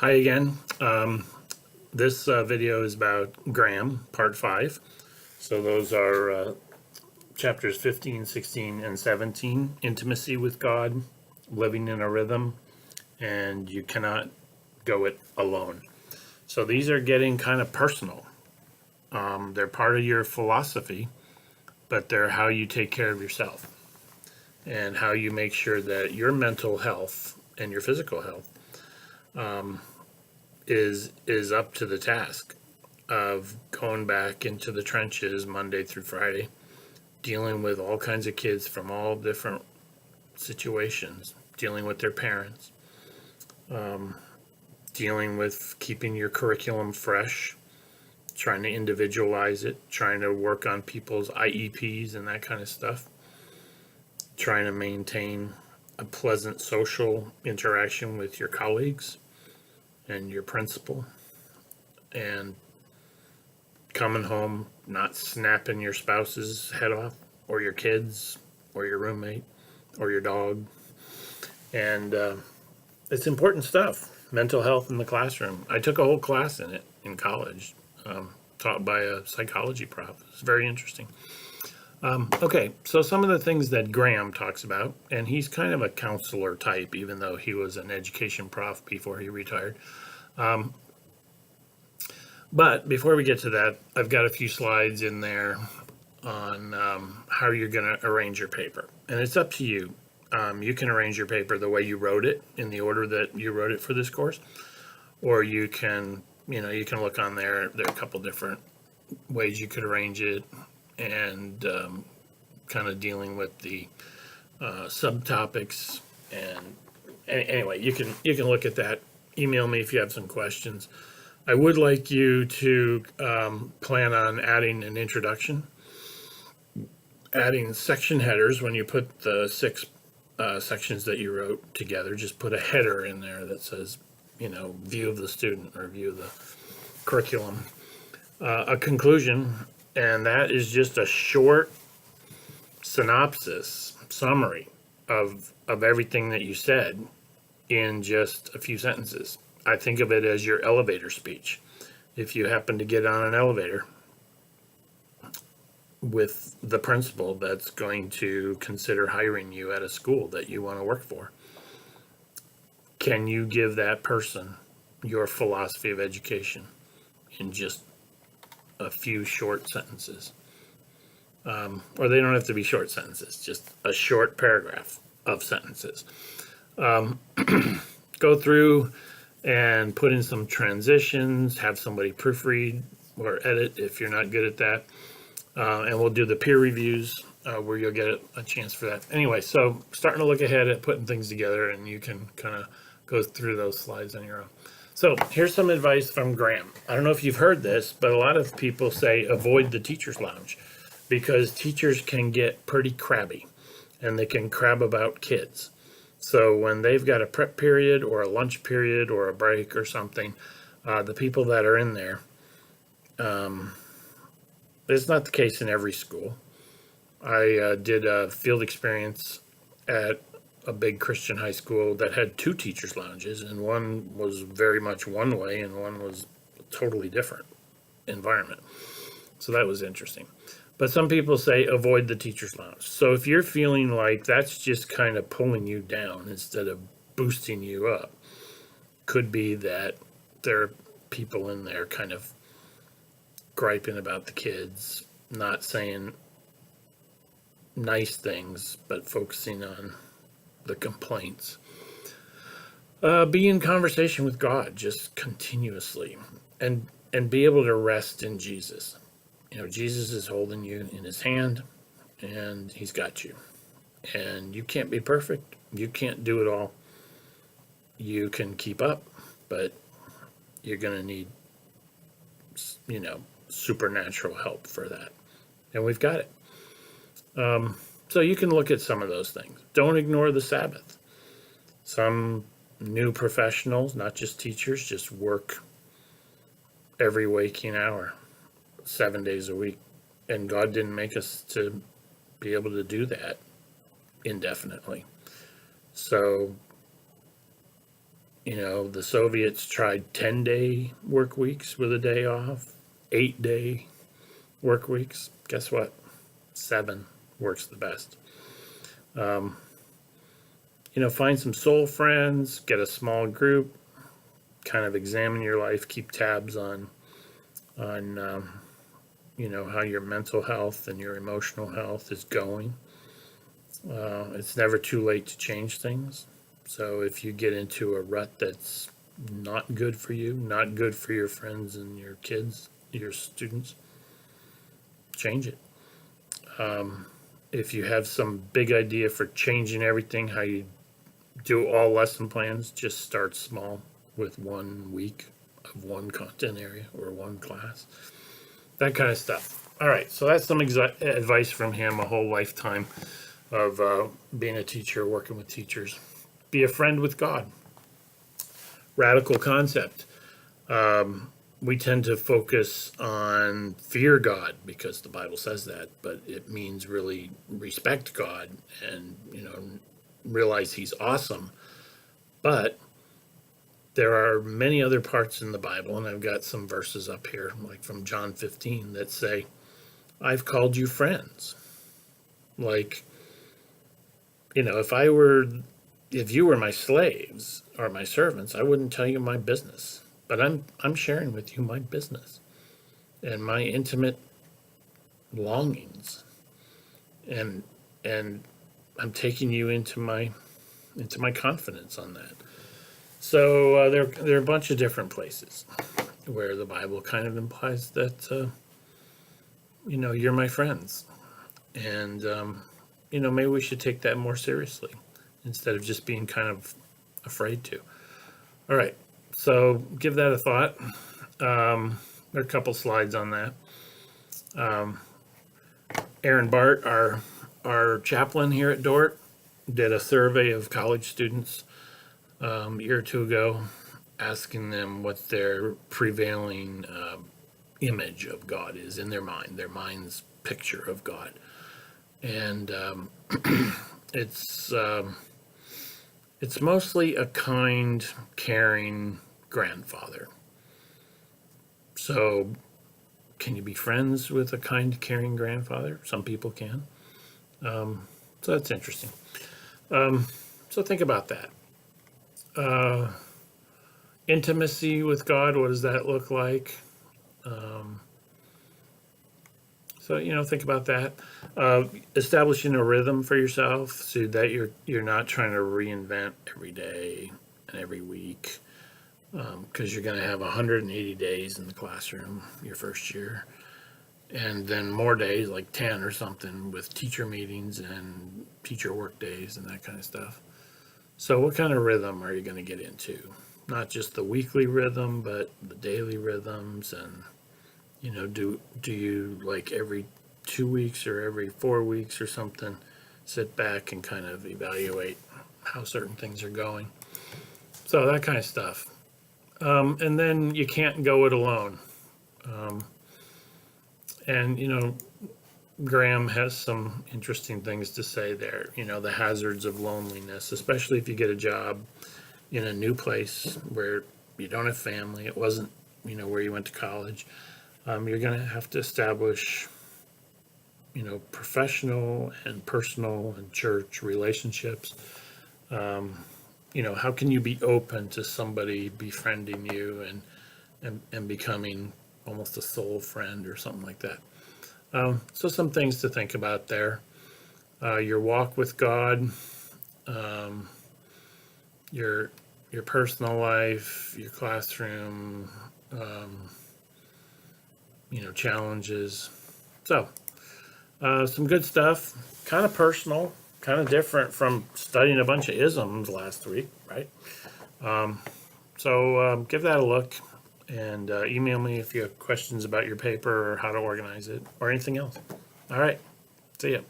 Hi again. This video is about Graham, part 5. So those are chapters 15, 16, and 17. Intimacy with God, living in a rhythm, and you cannot go it alone. So these are getting kind of personal. They're part of your philosophy, but they're how you take care of yourself and how you make sure that your mental health and your physical health is up to the task of going back into the trenches Monday through Friday, dealing with all kinds of kids from all different situations, dealing with their parents, dealing with keeping your curriculum fresh, trying to individualize it, trying to work on people's IEPs and that kind of stuff, trying to maintain a pleasant social interaction with your colleagues and your principal, and coming home, not snapping your spouse's head off, or your kids, or your roommate, or your dog. And it's important stuff. Mental health in the classroom. I took a whole class in it in college, taught by a psychology prof. It's very interesting. Okay, so some of the things that Graham talks about, and he's kind of a counselor type, even though he was an education prof before he retired. But before we get to that, I've got a few slides in there on how you're going to arrange your paper. And it's up to you. You can arrange your paper the way you wrote it, in the order that you wrote it for this course. Or you can look on there. There are a couple different ways you could arrange it, and kind of dealing with the subtopics. And anyway, you can look at that. Email me if you have some questions. I would like you to plan on adding an introduction, adding section headers when you put the 6 sections that you wrote together. Just put a header in there that says, view of the student or view of the curriculum. A conclusion, and that is just a short synopsis, summary of everything that you said in just a few sentences. I think of it as your elevator speech. If you happen to get on an elevator with the principal that's going to consider hiring you at a school that you want to work for, can you give that person your philosophy of education in just a few short sentences? Or they don't have to be short sentences, just a short paragraph of sentences. Go through and put in some transitions, have somebody proofread or edit if you're not good at that. And we'll do the peer reviews where you'll get a chance for that. Anyway, so starting to look ahead at putting things together, and you can kind of go through those slides on your own. So here's some advice from Graham. I don't know if you've heard this, but a lot of people say avoid the teacher's lounge because teachers can get pretty crabby and they can crab about kids. So when they've got a prep period or a lunch period or a break or something, the people that are in there, it's not the case in every school. I did a field experience at a big Christian high school that had 2 teachers' lounges, and one was very much one way and one was a totally different environment. So that was interesting. But some people say avoid the teacher's lounge. So if you're feeling like that's just kind of pulling you down instead of boosting you up, could be that there are people in there kind of griping about the kids, not saying nice things, but focusing on the complaints. Be in conversation with God just continuously, and be able to rest in Jesus. Jesus is holding you in his hand, and he's got you. And you can't be perfect. You can't do it all. You can keep up, but you're going to need, supernatural help for that. And we've got it. So you can look at some of those things. Don't ignore the Sabbath. Some new professionals, not just teachers, just work every waking hour, 7 days a week. And God didn't make us to be able to do that indefinitely. So The Soviets tried 10-day work weeks with a day off, 8-day work weeks. Guess what? 7 works the best. Find some soul friends, get a small group, kind of examine your life, keep tabs on how your mental health and your emotional health is going. It's never too late to change things. So if you get into a rut that's not good for you, not good for your friends and your kids, your students, change it. If you have some big idea for changing everything, how you do all lesson plans, just start small with 1 week of one content area or one class, that kind of stuff. All right, so that's some advice from him, a whole lifetime of being a teacher, working with teachers. Be a friend with God. Radical concept. We tend to focus on fear God because the Bible says that, but it means really respect God and realize He's awesome. But there are many other parts in the Bible, and I've got some verses up here, like from John 15, that say, I've called you friends. Like, if you were my slaves or my servants, I wouldn't tell you my business. But I'm sharing with you my business and my intimate longings. And I'm taking you into my confidence on that. So there are a bunch of different places where the Bible kind of implies that you're my friends, and maybe we should take that more seriously instead of just being kind of afraid to. All right, so give that a thought. There are a couple slides on that. Aaron Bart, our chaplain here at Dort, did a survey of college students a year or two ago, asking them what their prevailing image of God is in their mind's picture of God. And it's mostly a kind, caring grandfather. So can you be friends with a kind, caring grandfather? Some people can. So that's interesting. So think about that. Intimacy with God, what does that look like? So think about that. Establishing a rhythm for yourself so that you're not trying to reinvent every day and every week, because you're going to have 180 days in the classroom your first year, and then more days, like 10 or something, with teacher meetings and teacher work days and that kind of stuff. So what kind of rhythm are you going to get into? Not just the weekly rhythm, but the daily rhythms. And do you, like, every 2 weeks or every 4 weeks or something, sit back and kind of evaluate how certain things are going? So that kind of stuff. And then you can't go it alone. And Graham has some interesting things to say there. The hazards of loneliness, especially if you get a job in a new place where you don't have family. It wasn't, where you went to college. You're going to have to establish, professional and personal and church relationships. How can you be open to somebody befriending you and becoming almost a soul friend or something like that? So some things to think about there. Your walk with God, your personal life, your classroom, challenges. So some good stuff, kind of personal, kind of different from studying a bunch of isms last week, right? So give that a look, and email me if you have questions about your paper or how to organize it or anything else. All right, see ya.